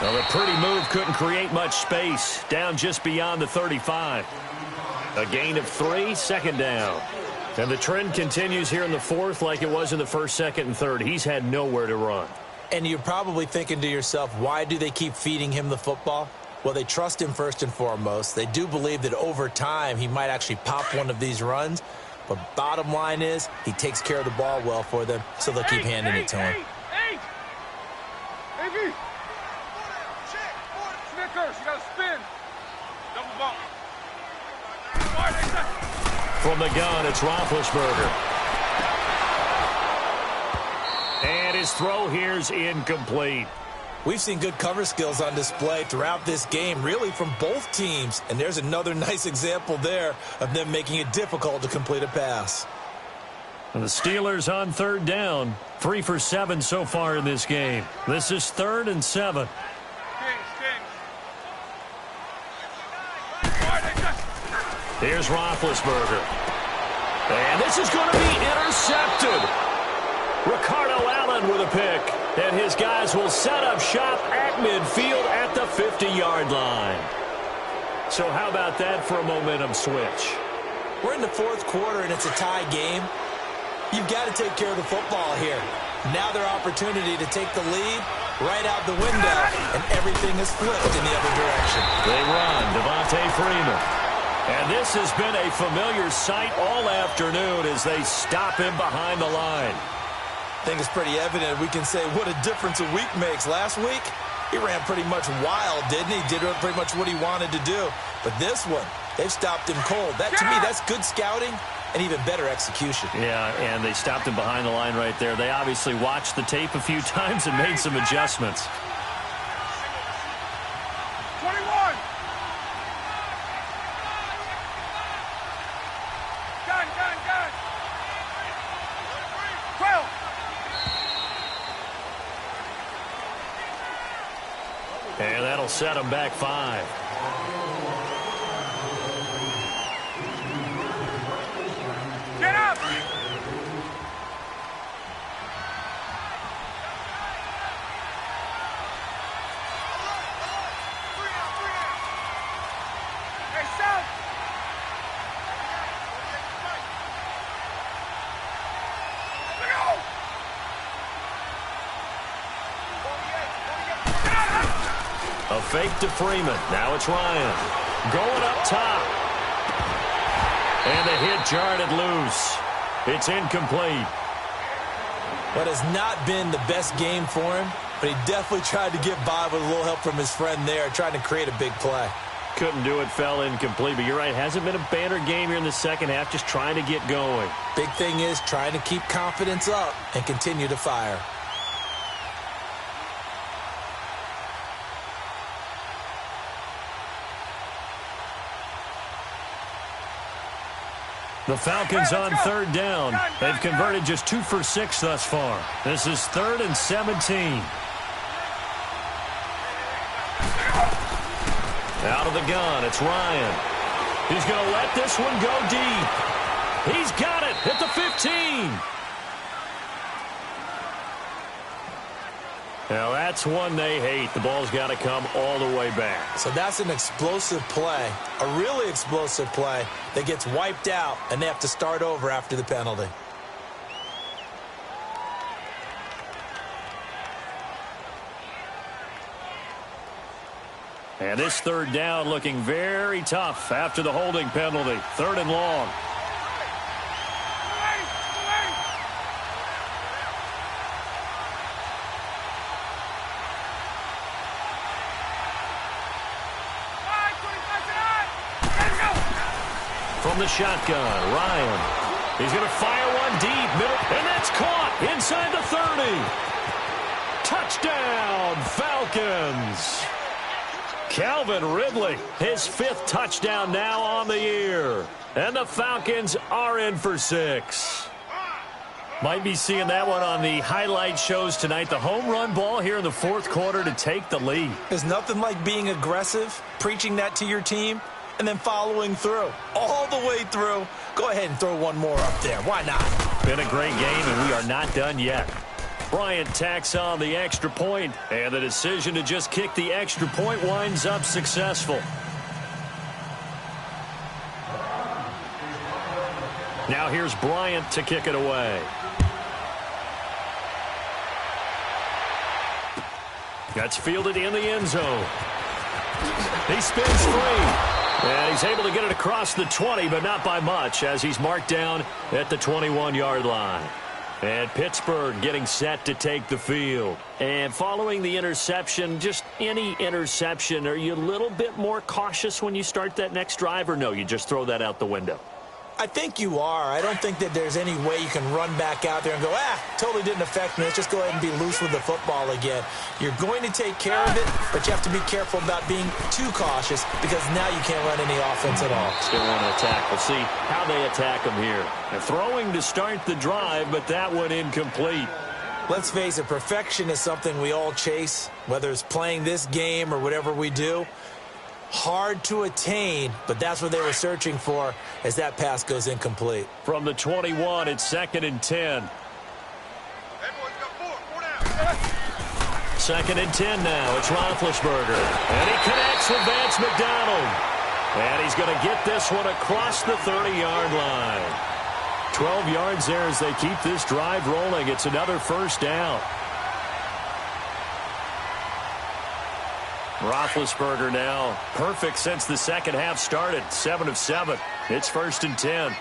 Speaker 1: Well, the pretty move couldn't create much space. Down just beyond the 35. A gain of 3, second down. And the trend continues here in the fourth like it was in the first, second, and third. He's had nowhere to run.
Speaker 2: And you're probably thinking to yourself, why do they keep feeding him the football? Well, they trust him first and foremost. They do believe that over time he might actually pop one of these runs. But bottom line is he takes care of the ball well for them, so they'll keep handing it to him.
Speaker 3: Baby. Snickers, you got to spin. Double bump.
Speaker 1: From the gun, it's Roethlisberger. And his throw here's incomplete.
Speaker 2: We've seen good cover skills on display throughout this game, really from both teams. And there's another nice example there of them making it difficult to complete a pass.
Speaker 1: And the Steelers on third down. 3 for 7 so far in this game. This is 3rd and 7. Here's Roethlisberger. And this is going to be intercepted. Ricardo Allen with a pick. And his guys will set up shop at midfield at the 50-yard line. So how about that for a momentum switch?
Speaker 2: We're in the fourth quarter, and it's a tie game. You've got to take care of the football here. Now their opportunity to take the lead right out the window, and everything is flipped in the other direction.
Speaker 1: They run. Devontae Freeman. And this has been a familiar sight all afternoon as they stop him behind the line.
Speaker 2: I think it's pretty evident. We can say what a difference a week makes. Last week, he ran pretty much wild, didn't he? Did pretty much what he wanted to do. But this one, they've stopped him cold. That, to me, that's good scouting and even better execution.
Speaker 1: Yeah, and they stopped him behind the line right there. They obviously watched the tape a few times and made some adjustments.
Speaker 3: 21. Gun. 12.
Speaker 1: And that'll set him back 5.
Speaker 3: Get up! Hey, son! Look out!
Speaker 1: A fake to Freeman. Now it's Ryan. Going up top. And the hit jarred it loose. It's incomplete.
Speaker 2: What has not been the best game for him, but he definitely tried to get by with a little help from his friend there, trying to create a big play.
Speaker 1: Couldn't do it, fell incomplete. But you're right, hasn't been a banner game here in the second half, just trying to get going.
Speaker 2: Big thing is trying to keep confidence up and continue to fire.
Speaker 1: The Falcons on third down. They've converted just 2 for 6 thus far. This is 3rd and 17. Out of the gun, it's Ryan. He's going to let this one go deep. He's got it at the 15. Now that's one they hate. The ball's got to come all the way back.
Speaker 2: So that's an explosive play, a really explosive play that gets wiped out, and they have to start over after the penalty.
Speaker 1: And this third down looking very tough after the holding penalty. 3rd and long. From the shotgun, Ryan. He's going to fire one deep, middle, and that's caught inside the 30. Touchdown, Falcons. Calvin Ridley, his 5th touchdown now on the year. And the Falcons are in for 6. Might be seeing that one on the highlight shows tonight. The home run ball here in the 4th quarter to take the lead.
Speaker 2: There's nothing like being aggressive, preaching that to your team, and then following through all the way through. Go ahead and throw one more up there. Why not?
Speaker 1: Been a great game, and we are not done yet. Bryant tacks on the extra point, and the decision to just kick the extra point winds up successful. Now here's Bryant to kick it away. That's fielded in the end zone. He spins free. And he's able to get it across the 20, but not by much, as he's marked down at the 21-yard line. And Pittsburgh getting set to take the field. And following the interception, just any interception, are you a little bit more cautious when you start that next drive, or no, you just throw that out the window?
Speaker 2: I think you are. I don't think that there's any way you can run back out there and go, totally didn't affect me. Let's just go ahead and be loose with the football again. You're going to take care of it, but you have to be careful about being too cautious because now you can't run any offense at all.
Speaker 1: Still want to attack. We'll see how they attack them here. They're throwing to start the drive, but that one incomplete.
Speaker 2: Let's face it, perfection is something we all chase, whether it's playing this game or whatever we do. Hard to attain, but that's what they were searching for as that pass goes incomplete.
Speaker 1: From the 21, it's 2nd and 10. Second and 10 now. It's Roethlisberger. And he connects with Vance McDonald. And he's going to get this one across the 30-yard line. 12 yards there as they keep this drive rolling. It's another first down. Roethlisberger now perfect since the second half started. 7 of 7. It's 1st and 10.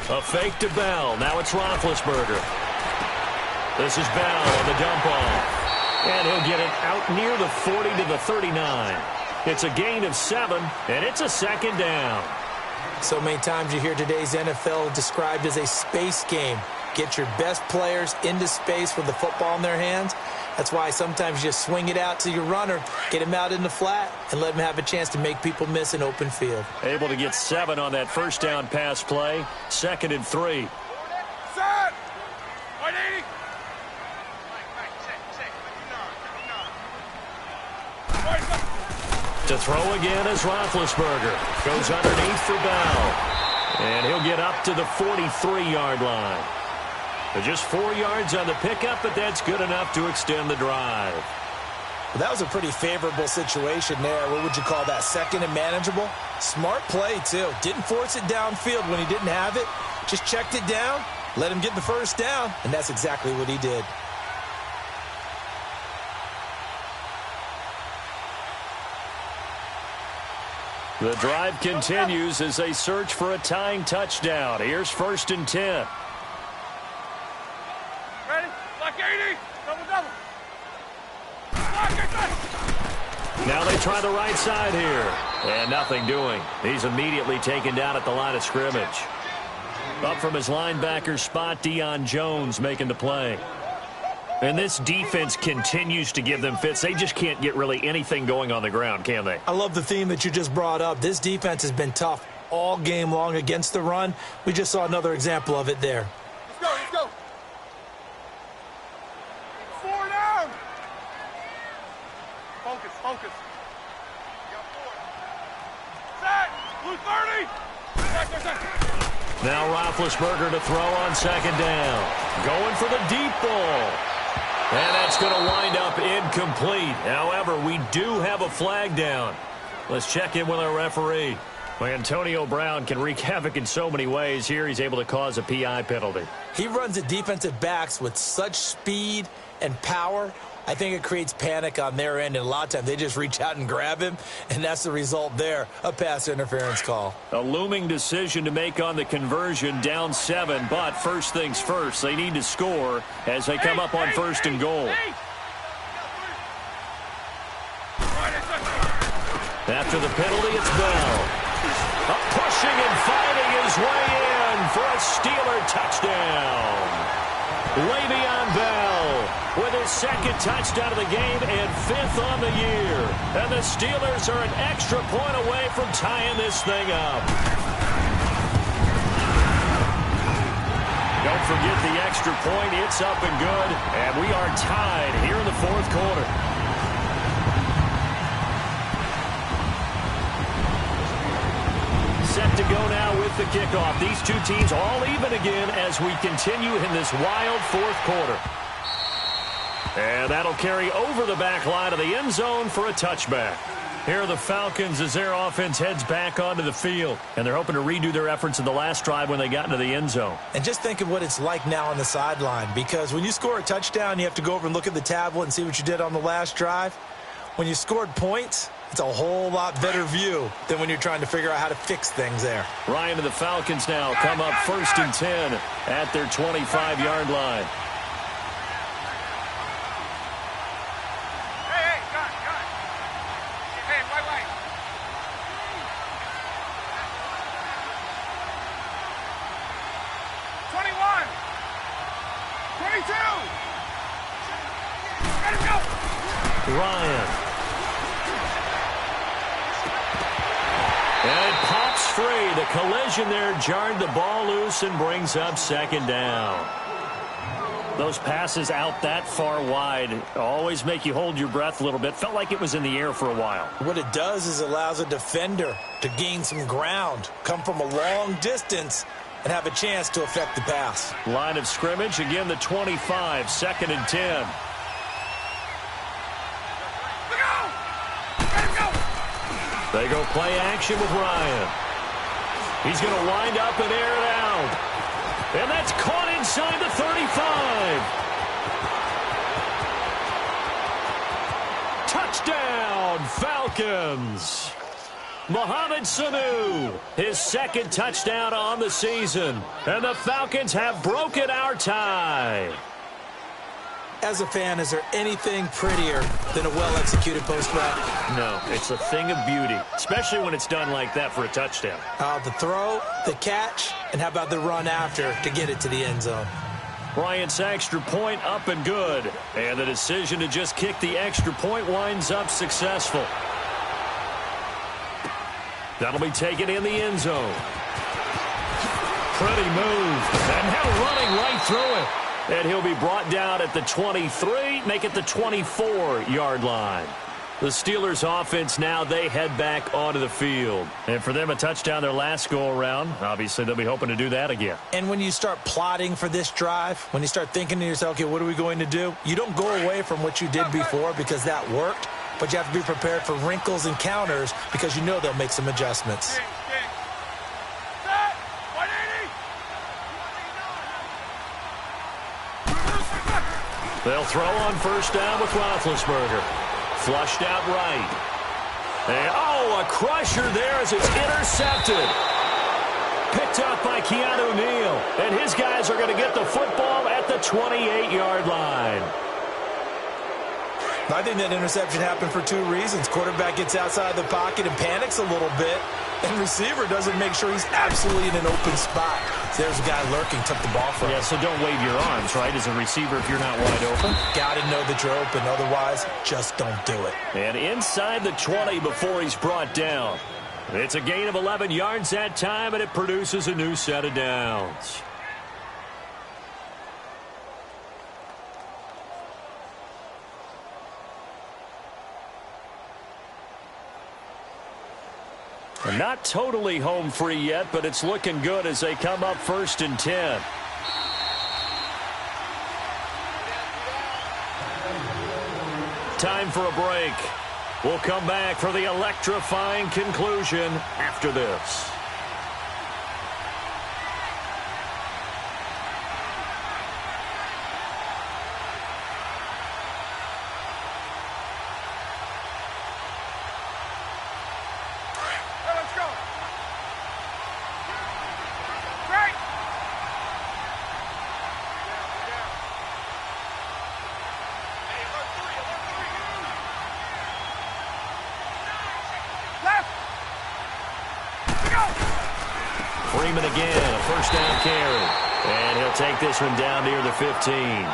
Speaker 1: A fake to Bell. Now it's Roethlisberger. This is Bell on the dump off. And he'll get it out near the 40 to the 39. It's a gain of 7, and it's a second down.
Speaker 2: So many times you hear today's NFL described as a space game. Get your best players into space with the football in their hands. That's why sometimes you just swing it out to your runner, get him out in the flat, and let him have a chance to make people miss an open field.
Speaker 1: Able to get 7 on that first down pass play. 2nd and 3.
Speaker 3: Set! 180!
Speaker 1: To throw again is Roethlisberger. Goes underneath for Bell. And he'll get up to the 43-yard line. Just 4 yards on the pickup, but that's good enough to extend the drive.
Speaker 2: Well, that was a pretty favorable situation there. What would you call that? Second and manageable? Smart play, too. Didn't force it downfield when he didn't have it. Just checked it down, let him get the first down, and that's exactly what he did.
Speaker 1: The drive continues as they search for a tying touchdown. Here's 1st and 10.
Speaker 3: Ready? Like 80! Double.
Speaker 1: Now they try the right side here. And nothing doing. He's immediately taken down at the line of scrimmage. Up from his linebacker spot, Deion Jones making the play. And this defense continues to give them fits. They just can't get really anything going on the ground, can they?
Speaker 2: I love the theme that you just brought up. This defense has been tough all game long against the run. We just saw another example of it there.
Speaker 3: Let's go. 4 down. Focus. Set. Blue 30. Set.
Speaker 1: Now Roethlisberger to throw on 2nd down. Going for the deep ball. And that's going to wind up incomplete. However, we do have a flag down. Let's check in with our referee. Well, Antonio Brown can wreak havoc in so many ways. Here he's able to cause a PI penalty.
Speaker 2: He runs at defensive backs with such speed and power. I think it creates panic on their end, and a lot of times they just reach out and grab him, and that's the result there, a pass interference call.
Speaker 1: A looming decision to make on the conversion, down 7, but first things first, they need to score as they come up on 1st and goal. After the penalty, it's Bell. Pushing and fighting his way in for a Steeler touchdown. Le'Veon Bell with his 2nd touchdown of the game and 5th on the year. And the Steelers are an extra point away from tying this thing up. Don't forget the extra point. It's up and good. And we are tied here in the 4th quarter. the kickoff. These two teams all even again as we continue in this wild fourth quarter. And that'll carry over the back line of the end zone for a touchback. Here are the Falcons as their offense heads back onto the field. And they're hoping to redo their efforts in the last drive when they got into the end zone.
Speaker 2: And just think of what it's like now on the sideline. Because when you score a touchdown, you have to go over and look at the tablet and see what you did on the last drive. When you scored points, it's a whole lot better view than when you're trying to figure out how to fix things there.
Speaker 1: Ryan and the Falcons now come up 1st and 10 at their 25-yard line. Ryan. And it pops free. The collision there jarred the ball loose and brings up 2nd down. Those passes out that far wide always make you hold your breath a little bit. Felt like it was in the air for a while.
Speaker 2: What it does is it allows a defender to gain some ground, come from a long distance, and have a chance to affect the pass.
Speaker 1: Line of scrimmage, again the 25, 2nd and 10. They go play action with Ryan. He's going to wind up and air it out. And that's caught inside the 35. Touchdown, Falcons. Mohamed Sanu, his 2nd touchdown on the season. And the Falcons have broken our tie.
Speaker 2: As a fan, is there anything prettier than a well-executed post route?
Speaker 1: No, it's a thing of beauty, especially when it's done like that for a touchdown.
Speaker 2: The throw, the catch, and how about the run after to get it to the end zone?
Speaker 1: Bryant's extra point up and good. And the decision to just kick the extra point winds up successful. That'll be taken in the end zone. Pretty move. And now running right through it. And he'll be brought down at the 23, make it the 24-yard line. The Steelers offense now, they head back onto the field. And for them, a touchdown their last go-around. Obviously, they'll be hoping to do that again.
Speaker 2: And when you start plotting for this drive, when you start thinking to yourself, okay, what are we going to do? You don't go away from what you did before because that worked, but you have to be prepared for wrinkles and counters because you know they'll make some adjustments.
Speaker 1: They'll throw on 1st down with Roethlisberger. Flushed out right. And, a crusher there as it's intercepted. Picked up by Keanu Neal. And his guys are going to get the football at the 28-yard line.
Speaker 2: I think that interception happened for 2 reasons. Quarterback gets outside the pocket and panics a little bit. And receiver doesn't make sure he's absolutely in an open spot. So there's a guy lurking, took the ball from him.
Speaker 1: Yeah, so don't wave your arms, right, as a receiver if you're not wide open.
Speaker 2: Got to know that you're open. Otherwise, just don't do it.
Speaker 1: And inside the 20 before he's brought down. It's a gain of 11 yards that time, and it produces a new set of downs. Not totally home free yet, but it's looking good as they come up 1st and 10. Time for a break. We'll come back for the electrifying conclusion after this. Freeman again, a 1st down carry. And he'll take this one down near the 15.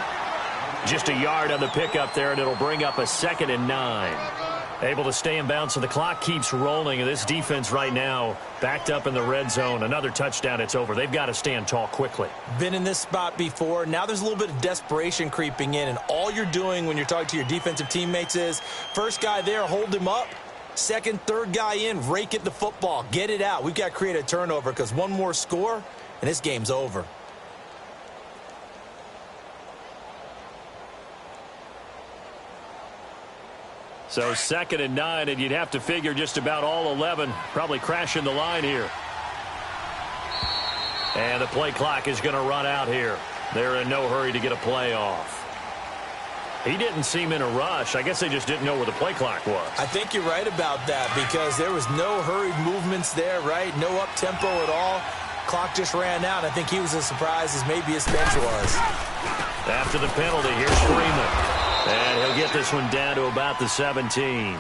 Speaker 1: Just a yard on the pickup there, and it'll bring up a 2nd and 9. Able to stay in bounds, so the clock keeps rolling. And this defense right now backed up in the red zone. Another touchdown, it's over. They've got to stand tall quickly.
Speaker 2: Been in this spot before. Now there's a little bit of desperation creeping in. And all you're doing when you're talking to your defensive teammates is, first guy there, hold him up. Second, third guy in, rake at the football. Get it out. We've got to create a turnover because one more score, and this game's over.
Speaker 1: So 2nd and 9, and you'd have to figure just about all 11 probably crashing the line here. And the play clock is going to run out here. They're in no hurry to get a play off. He didn't seem in a rush. I guess they just didn't know where the play clock was.
Speaker 2: I think you're right about that because there was no hurried movements there, right? No up-tempo at all. Clock just ran out. I think he was as surprised as maybe his bench was.
Speaker 1: After the penalty, here's Freeman. And he'll get this one down to about the 17.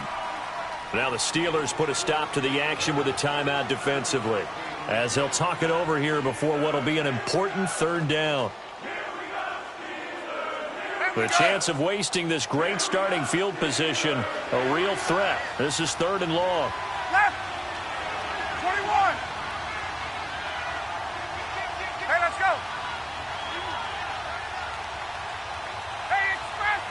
Speaker 1: Now the Steelers put a stop to the action with a timeout defensively, as they'll talk it over here before what will be an important 3rd down. The chance of wasting this great starting field position, a real threat. This is 3rd and long.
Speaker 3: Left. 21. Hey, let's go. Hey, express.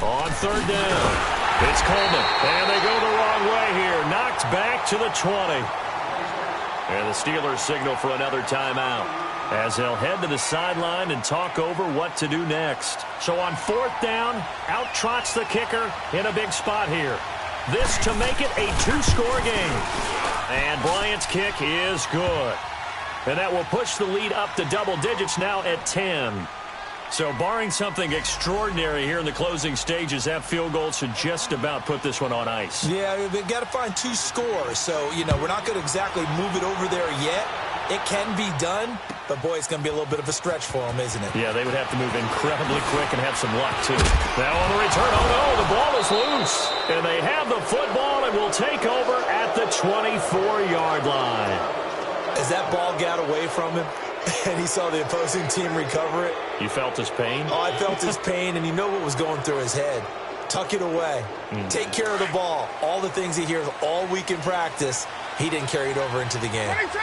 Speaker 1: On 3rd down, it's Coleman, and they go the wrong way here. Knocked back to the 20. And the Steelers signal for another timeout as they'll head to the sideline and talk over what to do next. So on 4th down, out trots the kicker in a big spot here. This to make it a 2-score game. And Bryant's kick is good. And that will push the lead up to double digits now at 10. So barring something extraordinary here in the closing stages, that field goal should just about put this one on ice.
Speaker 2: Yeah, we've got to find 2 scores. So, we're not going to exactly move it over there yet. It can be done, but, boy, it's going to be a little bit of a stretch for them, isn't it?
Speaker 1: Yeah, they would have to move incredibly quick and have some luck, too. Now on the return, oh, no, the ball is loose. And they have the football and will take over at the 24-yard line.
Speaker 2: As that ball got away from him, and he saw the opposing team recover it.
Speaker 1: You felt his pain?
Speaker 2: Oh, I felt his pain, and you know what was going through his head. Tuck it away. Take care of the ball. All the things he hears all week in practice, he didn't carry it over into the game.
Speaker 3: 22.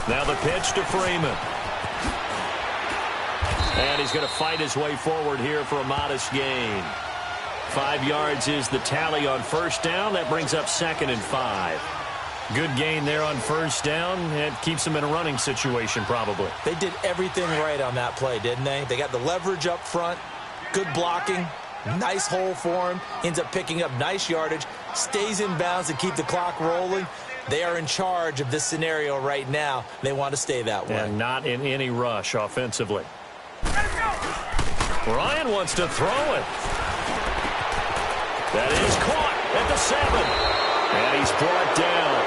Speaker 1: Now the pitch to Freeman. And he's going to fight his way forward here for a modest gain. 5 yards is the tally on 1st down. That brings up 2nd and 5. Good gain there on 1st down. It keeps them in a running situation probably.
Speaker 2: They did everything right on that play, didn't they? They got the leverage up front, good blocking, nice hole for him, ends up picking up nice yardage, stays in bounds to keep the clock rolling. They are in charge of this scenario right now. They want to stay that way.
Speaker 1: And not in any rush offensively. Ryan wants to throw it. That is caught at the 7. And he's brought down.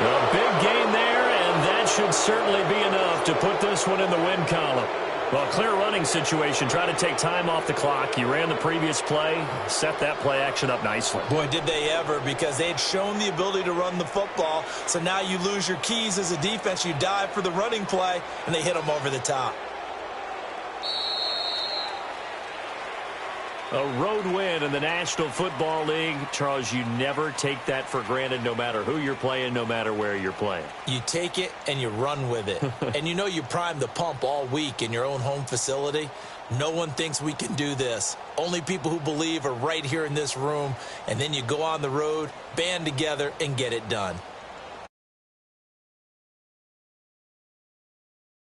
Speaker 1: A big gain there, and that should certainly be enough to put this one in the win column. Well, clear running situation. Try to take time off the clock. You ran the previous play, set that play action up nicely.
Speaker 2: Boy, did they ever, because they had shown the ability to run the football. So now you lose your keys as a defense. You dive for the running play, and they hit them over the top.
Speaker 1: A road win in the National Football League. Charles, you never take that for granted no matter who you're playing, no matter where you're playing.
Speaker 2: You take it and you run with it. And you know you primed the pump all week in your own home facility. No one thinks we can do this. Only people who believe are right here in this room. And then you go on the road, band together, and get it done.